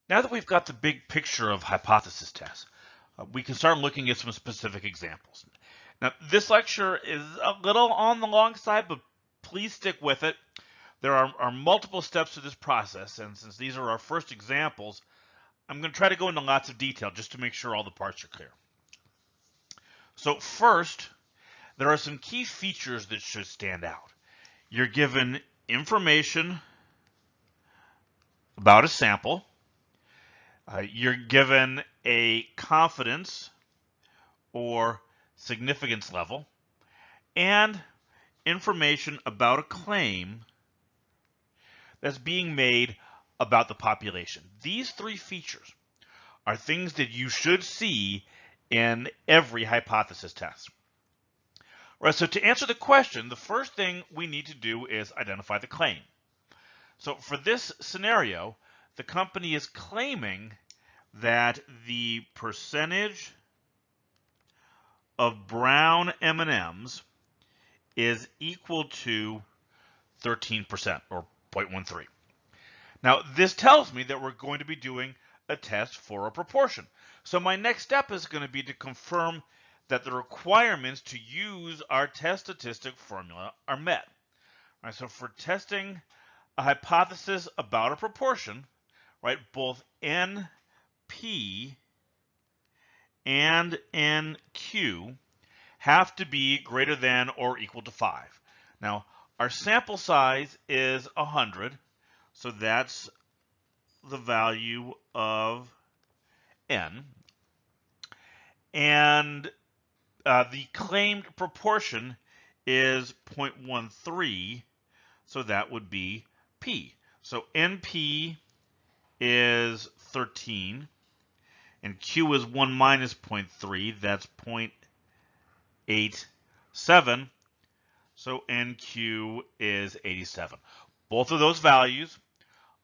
Now that we've got the big picture of hypothesis tests, we can start looking at some specific examples. Now, this lecture is a little on the long side, but please stick with it. There are multiple steps to this process, and since these are our first examples, I'm going to try to go into lots of detail just to make sure all the parts are clear. So first, there are some key features that should stand out. You're given information about a sample. You're given a confidence or significance level and information about a claim that's being made about the population. These three features are things that you should see in every hypothesis test. Right, so to answer the question, the first thing we need to do is identify the claim. So for this scenario, the company is claiming that the percentage of brown M&Ms is equal to 13% or 0.13. Now, this tells me that we're going to be doing a test for a proportion. So my next step is going to be to confirm that the requirements to use our test statistic formula are met. All right, so for testing a hypothesis about a proportion, right, both NP and NQ have to be greater than or equal to 5. Now, our sample size is 100, so that's the value of N. And the claimed proportion is 0.13, so that would be P. So NP is 13, and Q is 1 minus 0.3, that's 0.87, so NQ is 87. Both of those values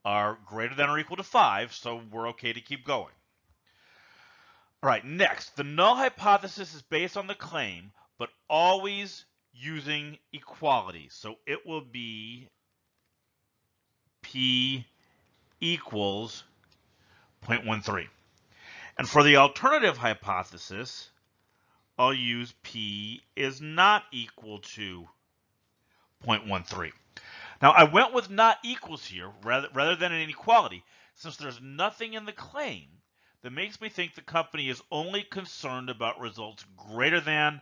are greater than or equal to 5, so we're okay to keep going. All right, next, the null hypothesis is based on the claim, but always using equality. So it will be P equals 0.13. And for the alternative hypothesis, I'll use P is not equal to 0.13. Now, I went with not equals here rather than an inequality, since there's nothing in the claim that makes me think the company is only concerned about results greater than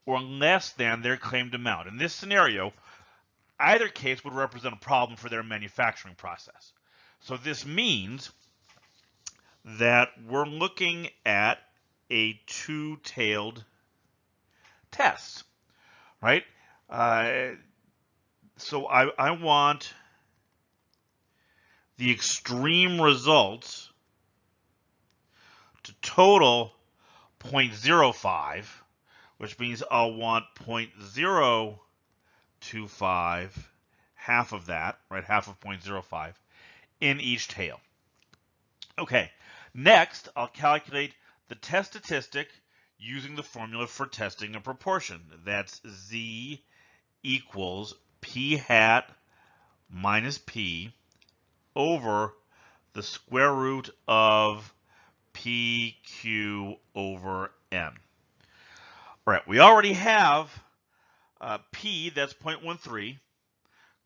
or less than their claimed amount. In this scenario, either case would represent a problem for their manufacturing process. So this means that we're looking at a two-tailed test, right? So I want the extreme results to total 0.05, which means I'll want 0.025, half of that, right, half of 0.05, in each tail. Okay, next I'll calculate the test statistic using the formula for testing a proportion. That's Z equals P hat minus P over the square root of PQ over N. All right, we already have P, that's 0.13.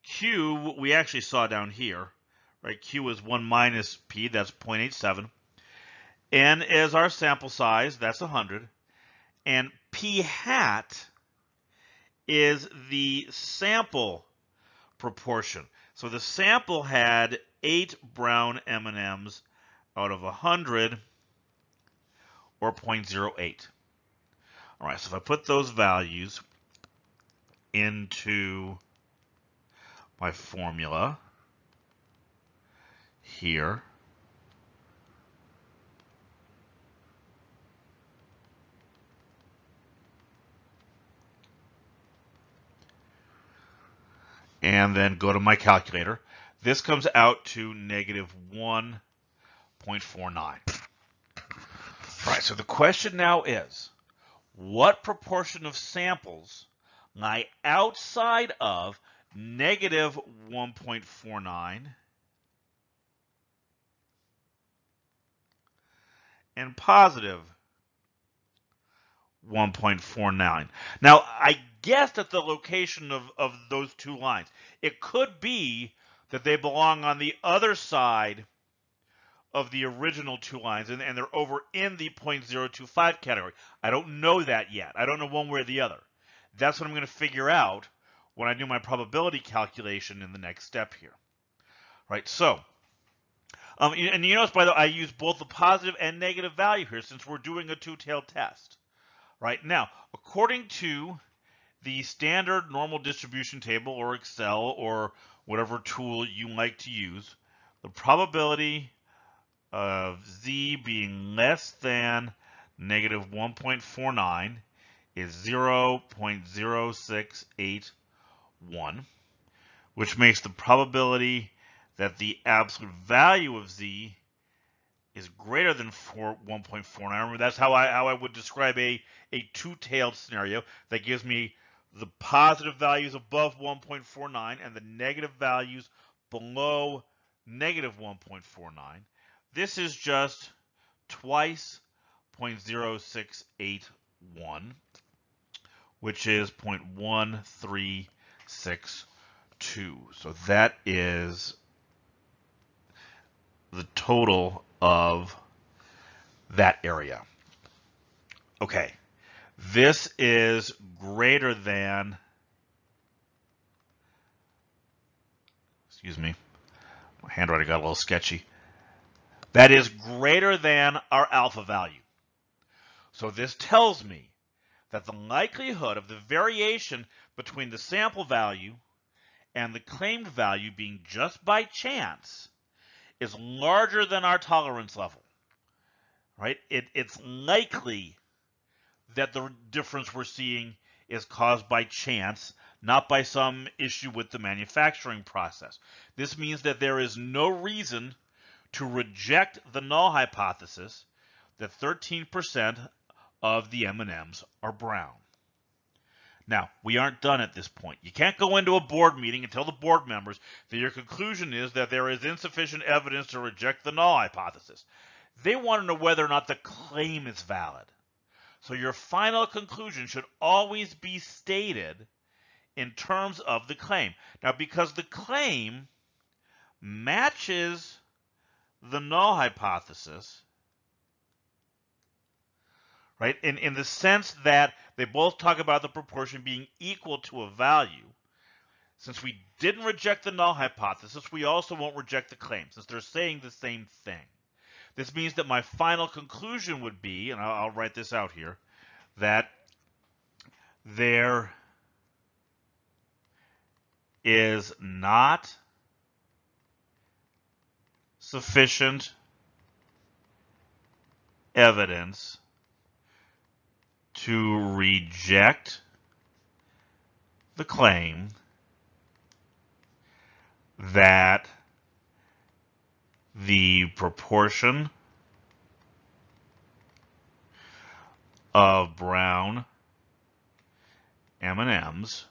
Q, we actually saw down here, right? Q is 1 minus P, that's 0.87. N is our sample size, that's 100. And P hat is the sample proportion. So the sample had 8 brown M&Ms out of 100, or 0.08. All right, so if I put those values into my formula here, and then go to my calculator, this comes out to negative 1.49. All right, so the question now is, what proportion of samples lie outside of negative 1.49 and positive 1.49. Now, I guessed at the location of those two lines. It could be that they belong on the other side of the original two lines, and they're over in the 0.025 category. I don't know that yet. I don't know one way or the other. That's what I'm going to figure out when I do my probability calculation in the next step here. Right, so, and you notice, by the way, I use both the positive and negative value here since we're doing a two-tailed test. Right, now, according to the standard normal distribution table or Excel or whatever tool you like to use, the probability of z being less than negative 1.49 is 0.0681, which makes the probability that the absolute value of z is greater than 1.49. Remember, that's how I would describe a two-tailed scenario that gives me the positive values above 1.49 and the negative values below negative 1.49. This is just twice 0.0681, which is 0.1362. So that is the total of that area. Okay, this is greater than, excuse me, my handwriting got a little sketchy. That is greater than our alpha value. So this tells me that the likelihood of the variation between the sample value and the claimed value being just by chance is larger than our tolerance level. Right? It's likely that the difference we're seeing is caused by chance, not by some issue with the manufacturing process. This means that there is no reason to reject the null hypothesis that 13% of the M&Ms are brown. Now, we aren't done at this point. You can't go into a board meeting and tell the board members that your conclusion is that there is insufficient evidence to reject the null hypothesis. They want to know whether or not the claim is valid. So your final conclusion should always be stated in terms of the claim. Now, because the claim matches the null hypothesis, right, in the sense that they both talk about the proportion being equal to a value, since we didn't reject the null hypothesis, we also won't reject the claim, since they're saying the same thing. This means that my final conclusion would be, and I'll write this out here, that there is not sufficient evidence to reject the claim that the proportion of brown M&Ms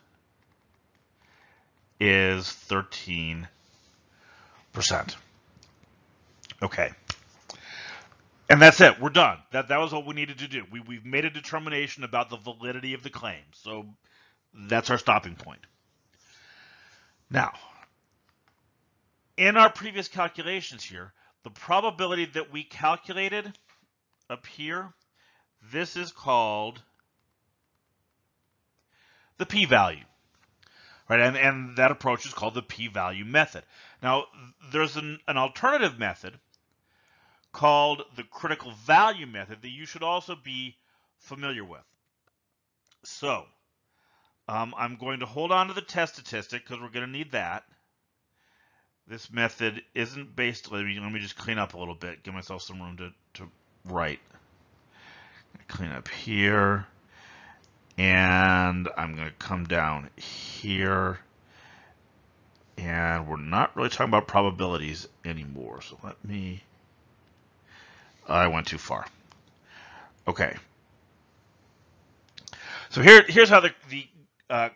is 13%. Okay. And that's it. We're done. That was what we needed to do. We've made a determination about the validity of the claim. So that's our stopping point. Now, in our previous calculations here, the probability that we calculated up here, this is called the p-value. Right? And that approach is called the p-value method. Now, there's an alternative method called the critical value method that you should also be familiar with. So, I'm going to hold on to the test statistic because we're going to need that. This method isn't based, let me just clean up a little bit, give myself some room to write. Clean up here, and I'm going to come down here, and we're not really talking about probabilities anymore, so I went too far. Okay. So here's how the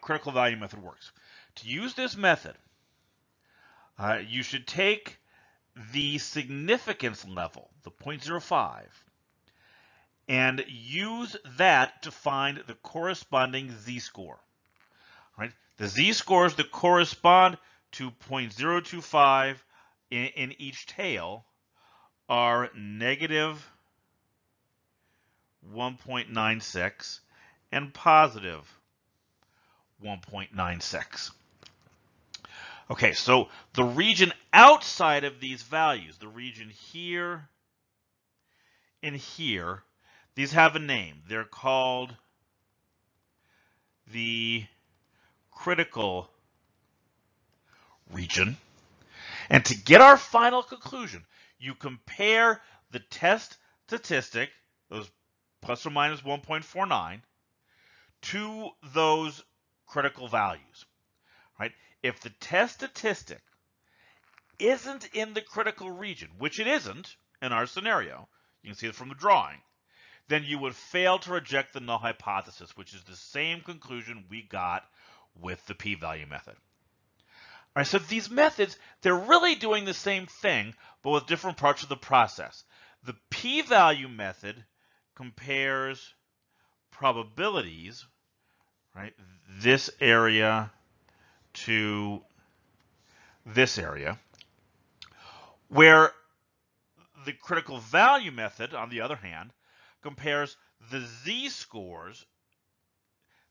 critical value method works. To use this method, you should take the significance level, the 0.05, and use that to find the corresponding z-score. Right? The z-scores that correspond to 0.025 in each tail are negative 1.96 and positive 1.96. Okay, so the region outside of these values, the region here and here, these have a name. They're called the critical region. And to get our final conclusion, you compare the test statistic, those plus or minus 1.49, to those critical values. Right? If the test statistic isn't in the critical region, which it isn't in our scenario, you can see it from the drawing, then you would fail to reject the null hypothesis, which is the same conclusion we got with the p-value method. All right, so these methods, they're really doing the same thing, but with different parts of the process. The p-value method compares probabilities, right, this area to this area, where the critical value method, on the other hand, compares the z-scores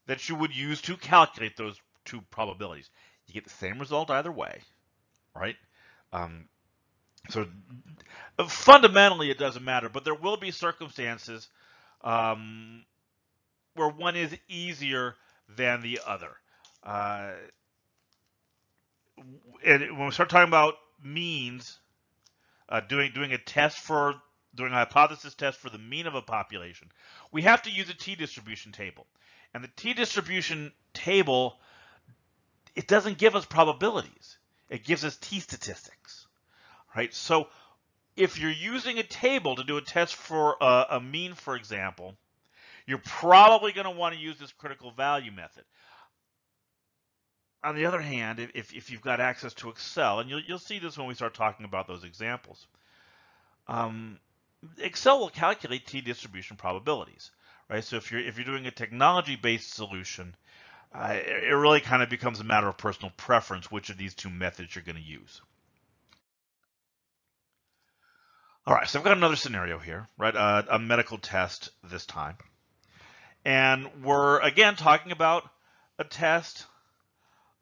that you would use to calculate those two probabilities. You get the same result either way, right? So fundamentally, it doesn't matter, but there will be circumstances where one is easier than the other. And when we start talking about means, doing a hypothesis test for the mean of a population, we have to use a t-distribution table. And the t-distribution table, it doesn't give us probabilities. It gives us t-statistics, right? So if you're using a table to do a test for a mean, for example, you're probably going to want to use this critical value method. On the other hand, if you've got access to Excel, and you'll see this when we start talking about those examples, Excel will calculate t-distribution probabilities, right? So if you're doing a technology-based solution, it really kind of becomes a matter of personal preference which of these two methods you're going to use. All right, so I've got another scenario here, right? A medical test this time, and we're again talking about a test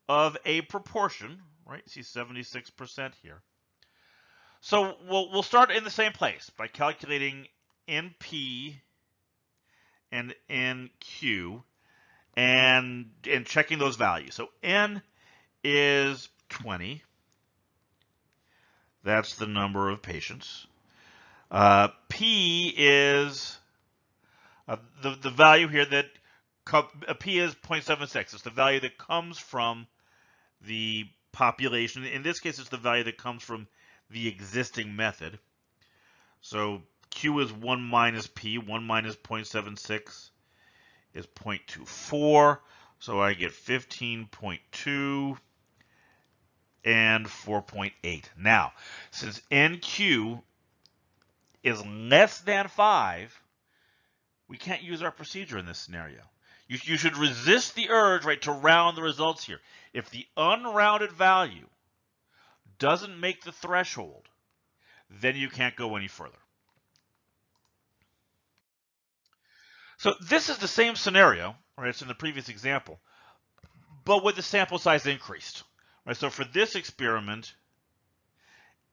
of a proportion, right? See 76% here. So we'll start in the same place by calculating NP and NQ and checking those values. So N is 20. That's the number of patients. P is the value here that P is 0.76. It's the value that comes from the population. In this case, it's the value that comes from the existing method. So Q is 1 minus P. 1 minus 0.76 is 0.24. So I get 15.2 and 4.8. Now, since NQ is less than 5, we can't use our procedure in this scenario. You should resist the urge, right, to round the results here. If the unrounded value doesn't make the threshold, then you can't go any further. So this is the same scenario, right? It's in the previous example, but with the sample size increased. Right? So for this experiment,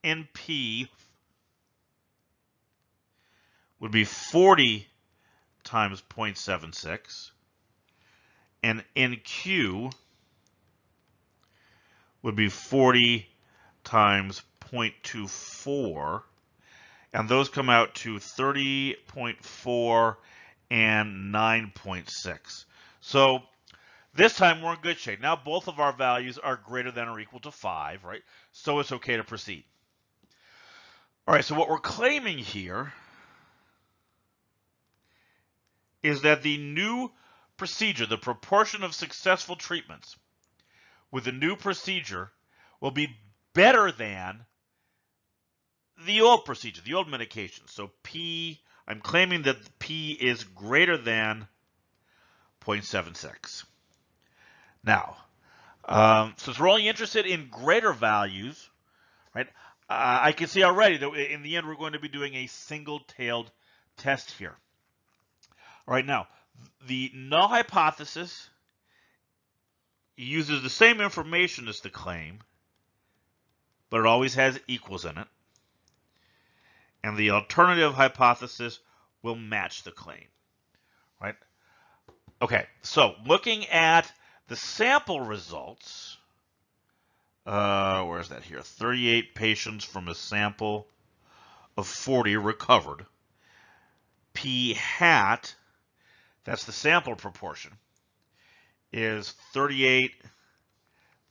NP would be 40 times 0.76, and NQ would be 40 times 0.24, and those come out to 30.4 and 9.6. So this time we're in good shape. Now both of our values are greater than or equal to 5, right? So it's okay to proceed. All right, so what we're claiming here is that the new procedure, the proportion of successful treatments with the new procedure, will be better than the old procedure, the old medication. So I'm claiming that P is greater than 0.76. Now, since we're only interested in greater values, right? I can see already that in the end we're going to be doing a single-tailed test here. All right, now the null hypothesis uses the same information as the claim, but it always has equals in it. And the alternative hypothesis will match the claim, right? Okay, so looking at the sample results, where's that here? 38 patients from a sample of 40 recovered. P hat, that's the sample proportion, is 38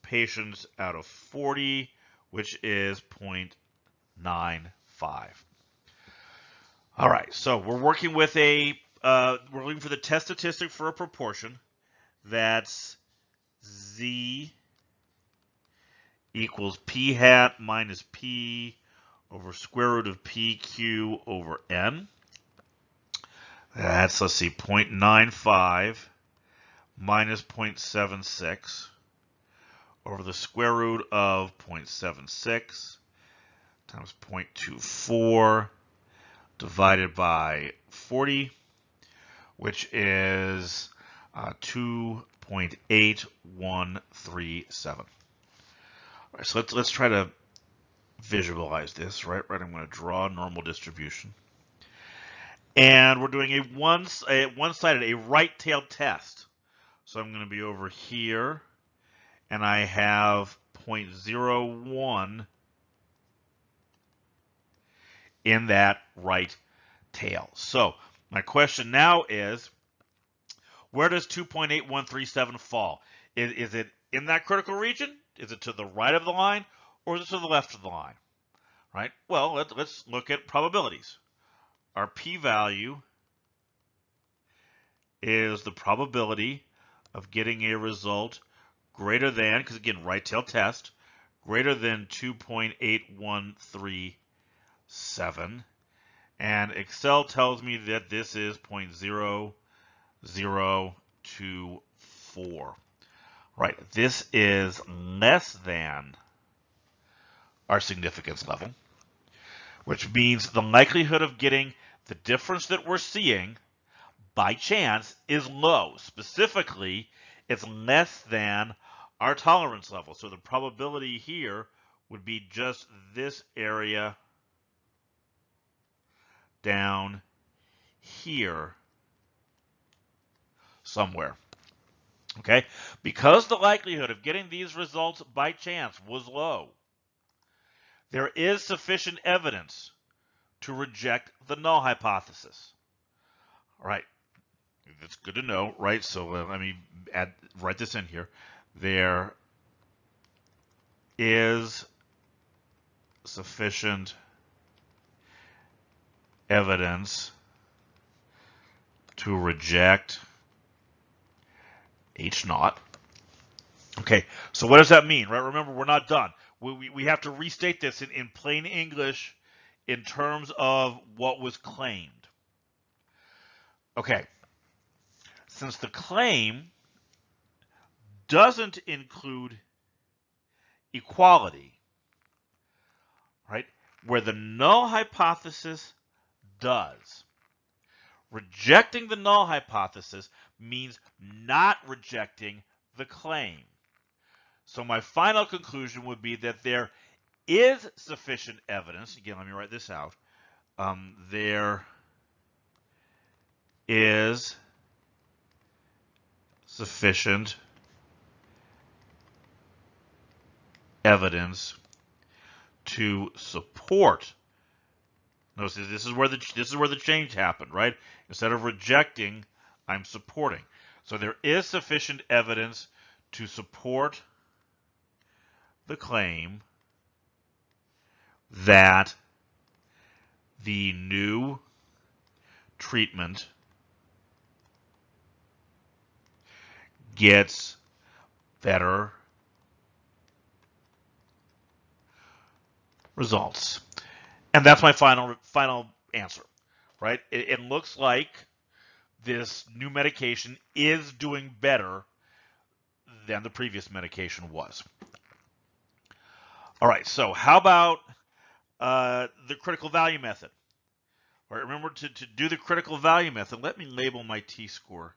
patients out of 40, which is 0.95. All right, so we're working with we're looking for the test statistic for a proportion. That's Z equals P hat minus P over square root of PQ over N. That's, let's see, 0.95 minus 0.76 over the square root of 0.76 times 0.24 divided by 40, which is 2.8137. All right, so let's try to visualize this, right? I'm going to draw a normal distribution. And we're doing a one-sided, a right-tailed test. So I'm going to be over here, and I have 0.01 in that right tail. So my question now is, where does 2.8137 fall? Is it in that critical region? Is it to the right of the line, or is it to the left of the line? Right? Well, let's look at probabilities. Our p-value is the probability of getting a result greater than, because again, right tail test, greater than 2.8137. And Excel tells me that this is 0.0024. Right, this is less than our significance level, which means the likelihood of getting the difference that we're seeing by chance is low. Specifically, it's less than our tolerance level. So the probability here would be just this area down here somewhere. Okay? Because the likelihood of getting these results by chance was low, there is sufficient evidence to reject the null hypothesis. All right, that's good to know, right? So let me write this in here. There is sufficient evidence to reject H naught. Okay, so what does that mean, right? Remember, we're not done. We have to restate this in plain English in terms of what was claimed. Okay, since the claim doesn't include equality, right, where the null hypothesis does, rejecting the null hypothesis means not rejecting the claim. So my final conclusion would be that there is sufficient evidence. Again, let me write this out. There is sufficient evidence to support. Notice this is where the change happened, right? Instead of rejecting, I'm supporting. So there is sufficient evidence to support the claim that the new treatment gets better results. And that's my final answer. right? It looks like this new medication is doing better than the previous medication was. All right, so how about the critical value method? All right, remember to do the critical value method, let me label my t-score,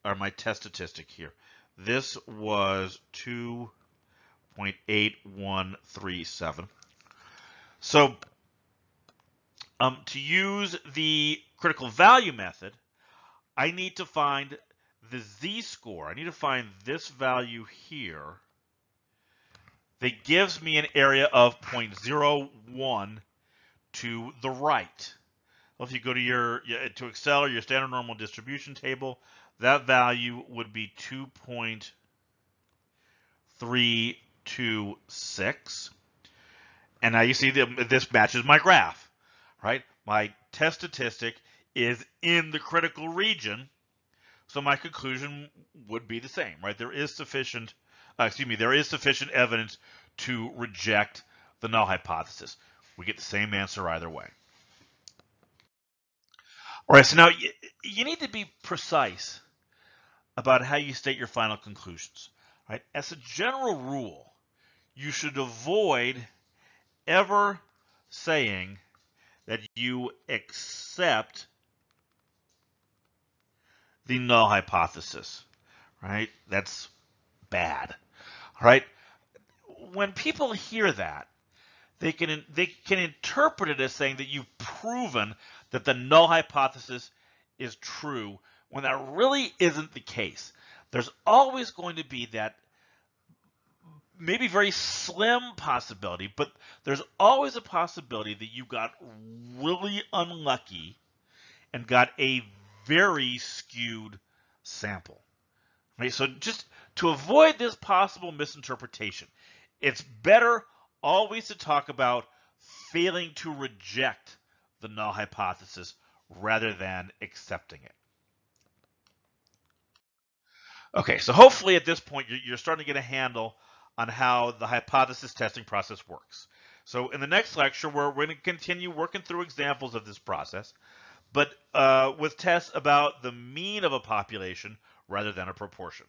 or my test statistic here. This was 2.8137. So to use the critical value method, I need to find the z-score. I need to find this value here that gives me an area of 0.01 to the right. Well, if you go to to Excel or your standard normal distribution table, that value would be 2.326. And now you see that this matches my graph, right? My test statistic is in the critical region, so my conclusion would be the same, right? There is sufficient evidence to reject the null hypothesis. We get the same answer either way. All right, so now you need to be precise about how you state your final conclusions, right? As a general rule, you should avoid ever saying that you accept the null hypothesis, right? That's bad, right? When people hear that, they can interpret it as saying that you've proven that the null hypothesis is true when that really isn't the case. There's always going to be that maybe very slim possibility, but there's always a possibility that you got really unlucky and got a very skewed sample. Right? So just to avoid this possible misinterpretation, it's better always to talk about failing to reject the null hypothesis rather than accepting it. Okay, so hopefully at this point you're starting to get a handle on how the hypothesis testing process works. So in the next lecture, we're going to continue working through examples of this process, but with tests about the mean of a population rather than a proportion.